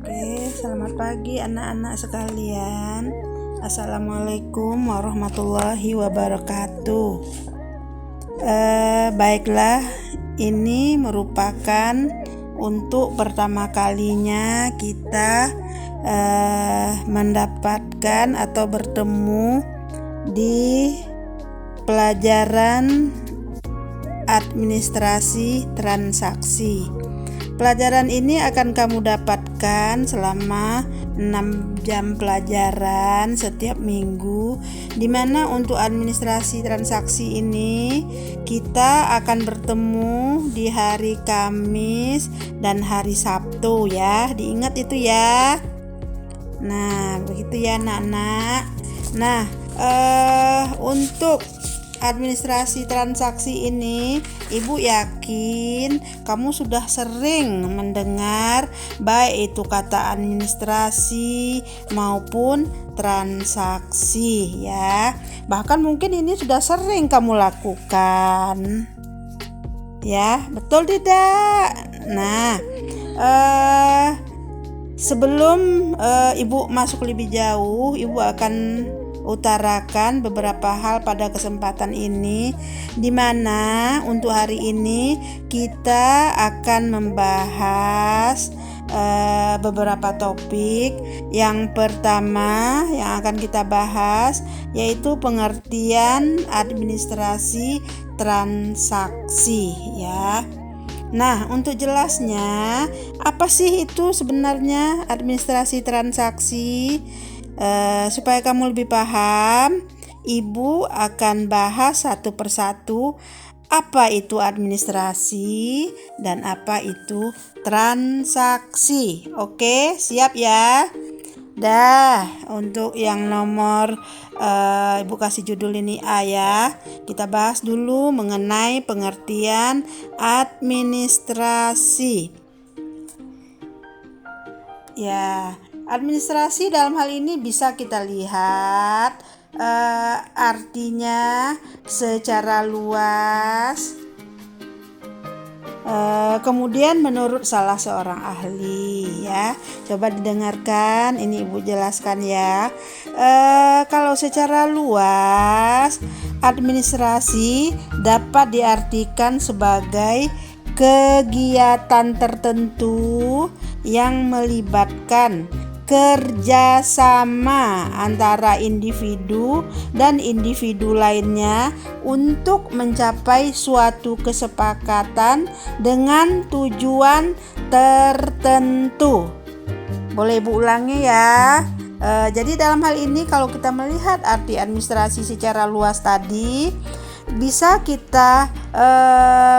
Oke, selamat pagi anak-anak sekalian. Assalamualaikum warahmatullahi wabarakatuh. Baiklah, ini merupakan untuk pertama kalinya kita mendapatkan atau bertemu di pelajaran administrasi transaksi. Pelajaran ini akan kamu dapatkan selama 6 jam pelajaran setiap minggu, di mana untuk administrasi transaksi ini kita akan bertemu di hari Kamis dan hari Sabtu ya. Diingat itu ya. Nah, begitu ya anak-anak. Nah, untuk administrasi transaksi ini, Ibu yakin kamu sudah sering mendengar baik itu kata administrasi maupun transaksi ya. Bahkan mungkin ini sudah sering kamu lakukan. Ya, betul tidak? Nah, sebelum Ibu masuk lebih jauh, Ibu akan utarakan beberapa hal pada kesempatan ini, di mana untuk hari ini kita akan membahas beberapa topik. Yang pertama yang akan kita bahas yaitu pengertian administrasi transaksi ya. Nah, untuk jelasnya, apa sih itu sebenarnya administrasi transaksi? Supaya kamu lebih paham, Ibu akan bahas satu persatu apa itu administrasi dan apa itu transaksi. Oke, siap ya? Dah, untuk yang nomor Ibu kasih judul ini A ya. Kita bahas dulu mengenai pengertian administrasi. Ya, administrasi dalam hal ini bisa kita lihat artinya secara luas. Kemudian menurut salah seorang ahli ya. Coba didengarkan, ini Ibu jelaskan ya. Kalau secara luas, administrasi dapat diartikan sebagai kegiatan tertentu yang melibatkan kerjasama antara individu dan individu lainnya untuk mencapai suatu kesepakatan dengan tujuan tertentu. Boleh Ibu ulangi ya. Jadi dalam hal ini kalau kita melihat arti administrasi secara luas tadi, bisa kita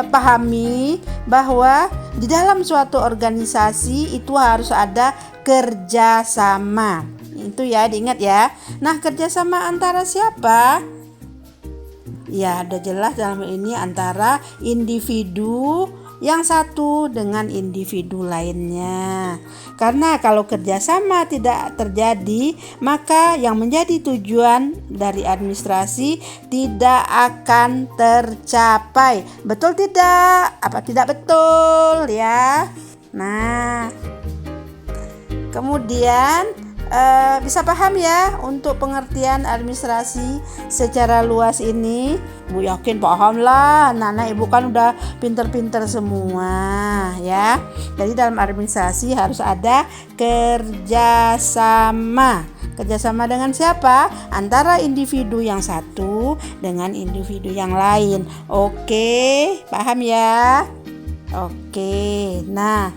pahami bahwa di dalam suatu organisasi itu harus ada kerjasama. Itu ya, diingat ya. Nah, kerjasama antara siapa? Ya, udah jelas dalam ini antara individu yang satu dengan individu lainnya. Karena kalau kerjasama tidak terjadi, maka yang menjadi tujuan dari administrasi tidak akan tercapai. Betul tidak? Apa tidak betul ya? Nah, kemudian bisa paham ya untuk pengertian administrasi secara luas ini. Ibu yakin paham lah, anak-anak Ibu kan udah pinter-pinter semua ya. Jadi dalam administrasi harus ada kerjasama. Kerjasama dengan siapa? Antara individu yang satu dengan individu yang lain. Oke, paham ya? Oke, nah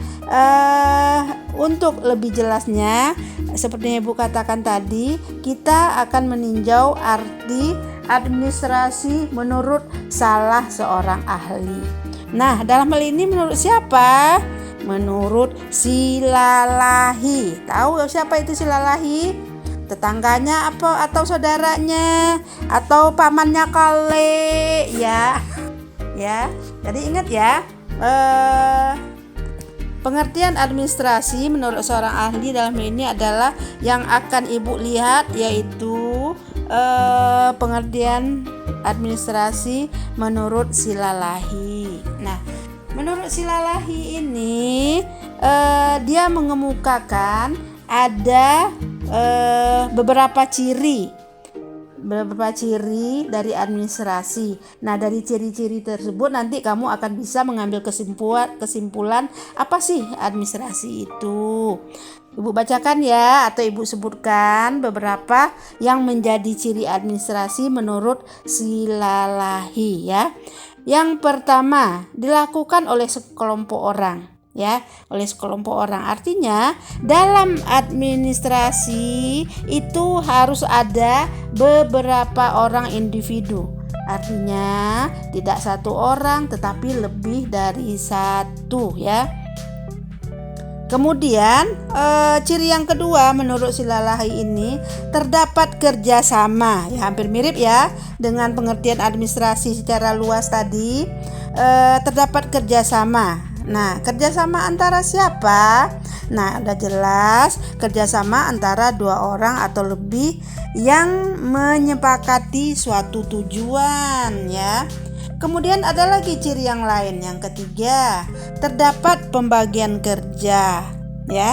untuk lebih jelasnya, seperti yang Ibu katakan tadi, kita akan meninjau arti administrasi menurut salah seorang ahli. Nah, dalam hal ini menurut siapa? Menurut Silalahi. Tahu siapa itu Silalahi? Tetangganya apa atau saudaranya atau pamannya kali ya. Ya. Jadi ingat ya. Pengertian administrasi menurut seorang ahli dalam ini adalah yang akan Ibu lihat, yaitu pengertian administrasi menurut Silalahi. Nah, menurut Silalahi ini dia mengemukakan ada beberapa ciri dari administrasi. Nah, dari ciri-ciri tersebut nanti kamu akan bisa mengambil kesimpulan apa sih administrasi itu. Ibu bacakan ya, atau Ibu sebutkan beberapa yang menjadi ciri administrasi menurut Silalahi ya. Yang pertama, dilakukan oleh sekelompok orang ya, oleh sekelompok orang. Artinya dalam administrasi itu harus ada beberapa orang individu. Artinya tidak satu orang tetapi lebih dari satu ya. Kemudian ciri yang kedua menurut Silalahi ini terdapat kerjasama ya, hampir mirip ya dengan pengertian administrasi secara luas tadi. Terdapat kerjasama. Nah, kerjasama antara siapa? Nah, udah jelas kerjasama antara dua orang atau lebih yang menyepakati suatu tujuan ya. Kemudian ada lagi ciri yang lain, yang ketiga, terdapat pembagian kerja ya.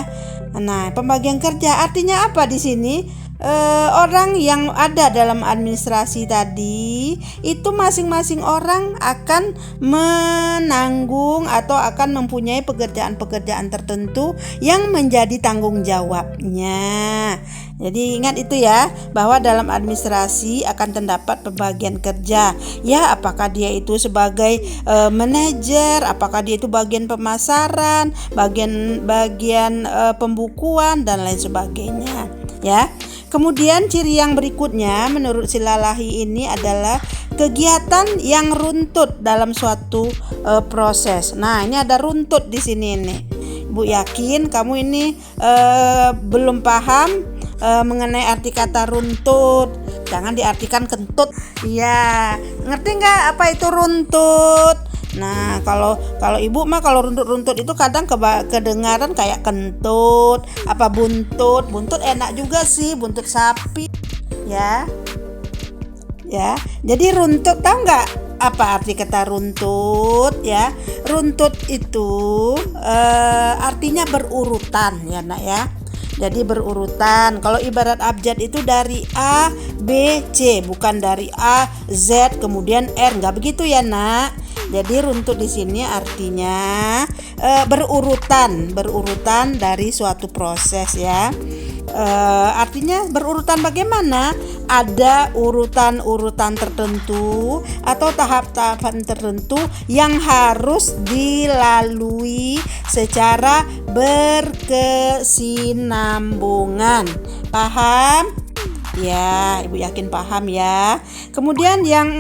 Nah, pembagian kerja artinya apa di sini? Orang yang ada dalam administrasi tadi itu masing-masing orang akan menanggung atau akan mempunyai pekerjaan-pekerjaan tertentu yang menjadi tanggung jawabnya. Jadi ingat itu ya, bahwa dalam administrasi akan terdapat pembagian kerja. Ya, apakah dia itu sebagai manajer, apakah dia itu bagian pemasaran, bagian pembukuan dan lain sebagainya, ya. Kemudian ciri yang berikutnya menurut Silalahi ini adalah kegiatan yang runtut dalam suatu proses. Nah, ini ada runtut di sini nih. Bu yakin kamu ini belum paham mengenai arti kata runtut. Jangan diartikan kentut. Ya, ngerti nggak apa itu runtut? Nah, kalau ibu mah kalau runtut-runtut itu kadang kedengaran kayak kentut, apa buntut enak juga sih, buntut sapi, ya. Ya, jadi runtut, tahu nggak apa arti kata runtut ya? Runtut itu artinya berurutan ya nak ya. Jadi berurutan. Kalau ibarat abjad itu dari A, B, C, bukan dari A, Z, kemudian R, nggak begitu ya nak. Jadi runtut di sini artinya berurutan dari suatu proses ya. Artinya berurutan bagaimana? Ada urutan-urutan tertentu atau tahap-tahapan tertentu yang harus dilalui secara berkesinambungan. Paham? Ya, Ibu yakin paham ya. Kemudian yang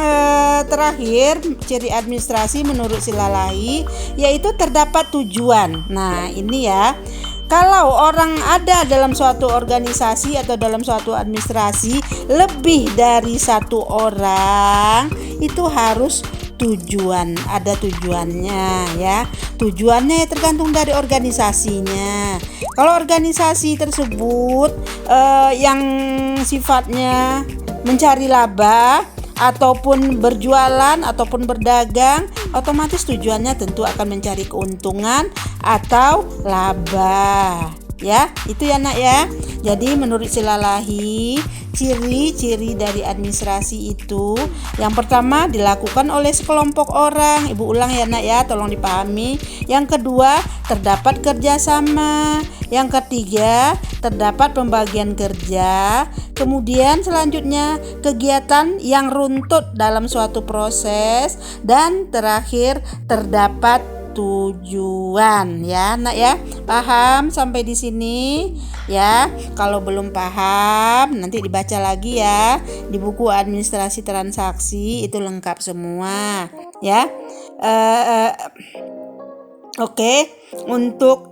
terakhir, ciri administrasi menurut Silalahi yaitu terdapat tujuan. Nah, ini ya. Kalau orang ada dalam suatu organisasi atau dalam suatu administrasi lebih dari satu orang, itu harus ada tujuannya ya. Tujuannya tergantung dari organisasinya. Kalau organisasi tersebut yang sifatnya mencari laba ataupun berjualan ataupun berdagang, otomatis tujuannya tentu akan mencari keuntungan atau laba. Ya, itu ya nak ya. Jadi menurut Silalahi, ciri-ciri dari administrasi itu yang pertama dilakukan oleh sekelompok orang. Ibu ulang ya nak ya, tolong dipahami. Yang kedua, terdapat kerjasama. Yang ketiga, terdapat pembagian kerja. Kemudian selanjutnya, kegiatan yang runtut dalam suatu proses. Dan terakhir, terdapat tujuan ya nak ya. Paham sampai di sini ya? Kalau belum paham nanti dibaca lagi ya di buku administrasi transaksi, itu lengkap semua ya. Oke, untuk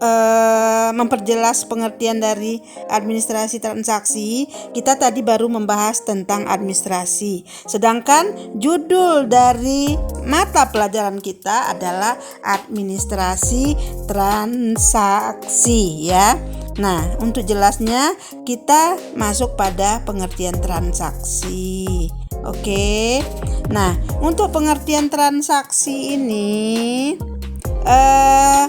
memperjelas pengertian dari administrasi transaksi, kita tadi baru membahas tentang administrasi. Sedangkan judul dari mata pelajaran kita adalah administrasi transaksi ya. Nah, untuk jelasnya kita masuk pada pengertian transaksi. Oke. Nah, untuk pengertian transaksi ini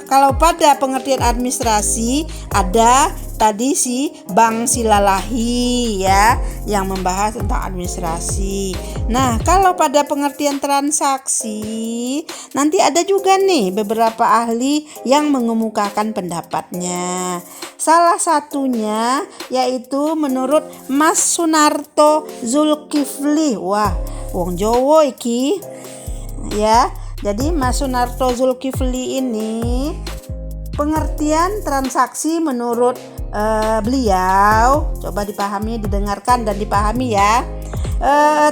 kalau pada pengertian administrasi ada tadi si Bang Silalahi ya yang membahas tentang administrasi. Nah, kalau pada pengertian transaksi nanti ada juga nih beberapa ahli yang mengemukakan pendapatnya. Salah satunya yaitu menurut Mas Sunarto Zulkifli. Wah, wong Jowo iki. Ya. Jadi Mas Sunarto Zulkifli ini pengertian transaksi menurut beliau, coba dipahami, didengarkan dan dipahami ya.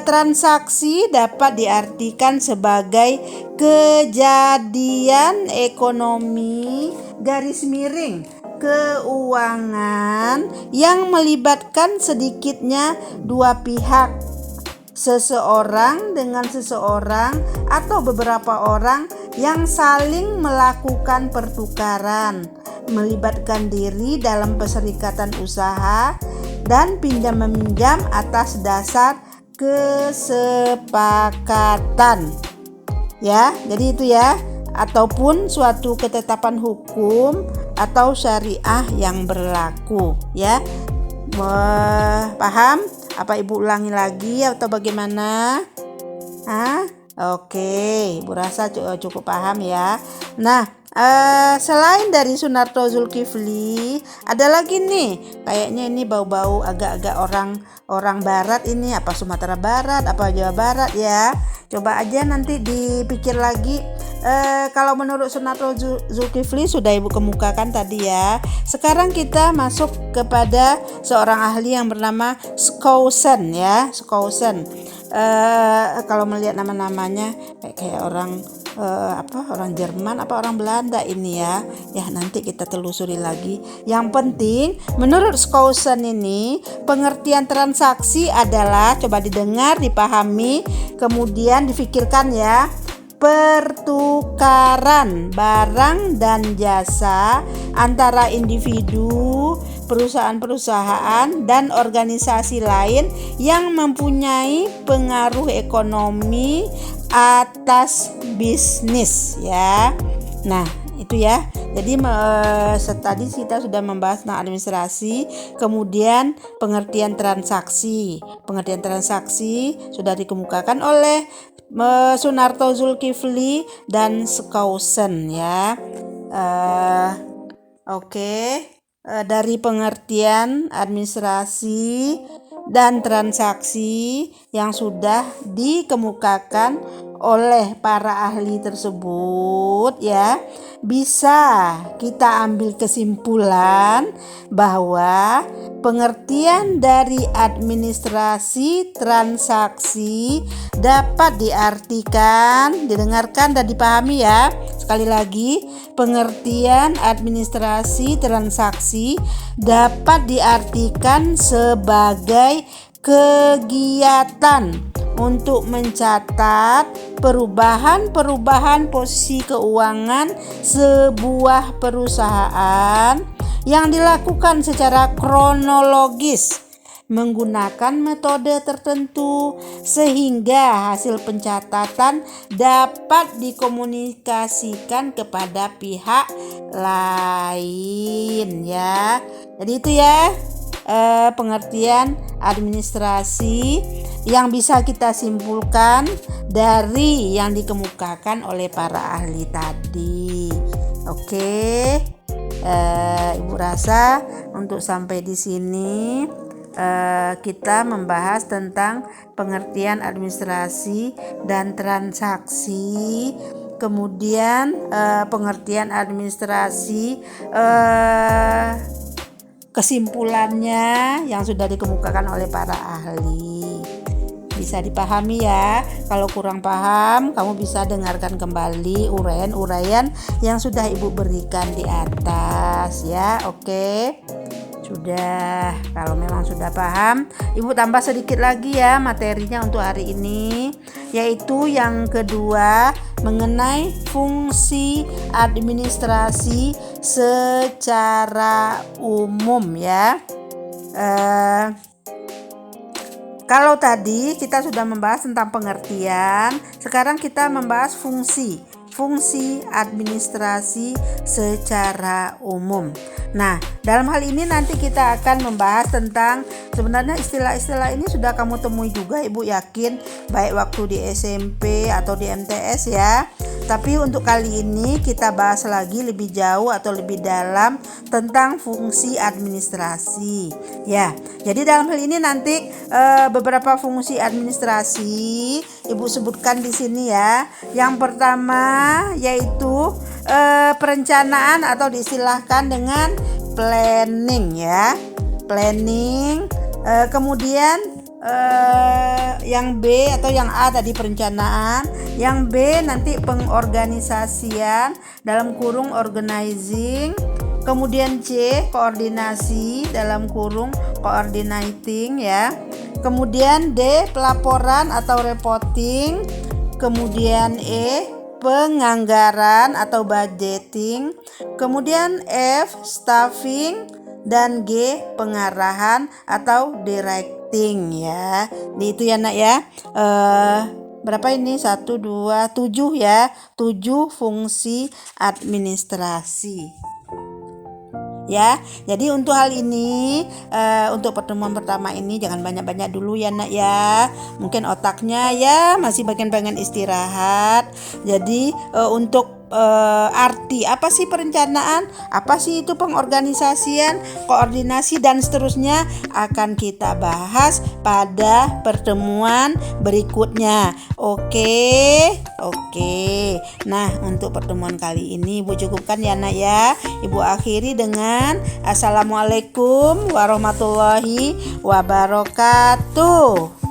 Transaksi dapat diartikan sebagai kejadian ekonomi garis miring keuangan yang melibatkan sedikitnya dua pihak, seseorang dengan seseorang atau beberapa orang yang saling melakukan pertukaran, melibatkan diri dalam perserikatan usaha dan pinjam meminjam atas dasar kesepakatan. Ya, jadi itu ya, ataupun suatu ketetapan hukum atau syariah yang berlaku ya. Paham? Apa Ibu ulangi lagi atau bagaimana? Oke, Ibu rasa cukup paham ya. Nah, selain dari Sunarto Zulkifli, ada lagi nih. Kayaknya ini bau-bau agak-agak orang barat ini, apa Sumatera Barat, apa Jawa Barat ya. Coba aja nanti dipikir lagi. Kalau menurut Sunarto Zulkifli sudah Ibu kemukakan tadi ya. Sekarang kita masuk kepada seorang ahli yang bernama Skousen ya. Skousen. Kalau melihat nama-namanya kayak orang orang Jerman apa orang Belanda ini ya. Ya nanti kita telusuri lagi. Yang penting menurut Skousen ini pengertian transaksi adalah, coba didengar, dipahami, kemudian difikirkan ya. Pertukaran barang dan jasa antara individu, perusahaan-perusahaan dan organisasi lain yang mempunyai pengaruh ekonomi atas bisnis ya. Nah, itu ya. Jadi tadi kita sudah membahas tentang administrasi, kemudian pengertian transaksi. Pengertian transaksi sudah dikemukakan oleh Sunarto Zulkifli dan Skousen ya. Dari pengertian administrasi dan transaksi yang sudah dikemukakan oleh para ahli tersebut ya, bisa kita ambil kesimpulan bahwa pengertian dari administrasi transaksi dapat diartikan, didengarkan dan dipahami ya. Sekali lagi, pengertian administrasi transaksi dapat diartikan sebagai kegiatan untuk mencatat perubahan-perubahan posisi keuangan sebuah perusahaan yang dilakukan secara kronologis menggunakan metode tertentu sehingga hasil pencatatan dapat dikomunikasikan kepada pihak lain ya. Jadi itu ya pengertian administrasi yang bisa kita simpulkan dari yang dikemukakan oleh para ahli tadi. Oke, Ibu rasa untuk sampai di sini kita membahas tentang pengertian administrasi dan transaksi, kemudian pengertian administrasi, kesimpulannya yang sudah dikemukakan oleh para ahli. Bisa dipahami ya. Kalau kurang paham, kamu bisa dengarkan kembali uraian-uraian yang sudah Ibu berikan di atas ya. Oke. Sudah. Kalau memang sudah paham, Ibu tambah sedikit lagi ya materinya untuk hari ini, yaitu yang kedua mengenai fungsi administrasi secara umum ya. Kalau tadi kita sudah membahas tentang pengertian, sekarang kita membahas fungsi fungsi administrasi secara umum. Nah, dalam hal ini nanti kita akan membahas tentang sebenarnya istilah-istilah ini sudah kamu temui juga, Ibu yakin, baik waktu di SMP atau di MTS ya. Tapi untuk kali ini kita bahas lagi lebih jauh atau lebih dalam tentang fungsi administrasi. Ya, jadi dalam hal ini nanti beberapa fungsi administrasi Ibu sebutkan di sini ya. Yang pertama yaitu perencanaan atau diistilahkan dengan planning ya. Planning, kemudian yang B atau yang A tadi perencanaan, yang B nanti pengorganisasian dalam kurung organizing, kemudian C koordinasi dalam kurung coordinating ya, kemudian D pelaporan atau reporting, kemudian E penganggaran atau budgeting, kemudian F staffing, dan G pengarahan atau directing ya. Itu ya nak ya. Berapa ini? 1, 2, 7 ya. 7 fungsi administrasi. Ya, jadi untuk hal ini untuk pertemuan pertama ini jangan banyak-banyak dulu ya nak ya. Mungkin otaknya ya masih pengen istirahat. Jadi untuk arti apa sih perencanaan, apa sih itu pengorganisasian, koordinasi dan seterusnya akan kita bahas pada pertemuan berikutnya. Oke. Nah, untuk pertemuan kali ini Ibu cukupkan ya nak ya. Ibu akhiri dengan Assalamualaikum warahmatullahi wabarakatuh.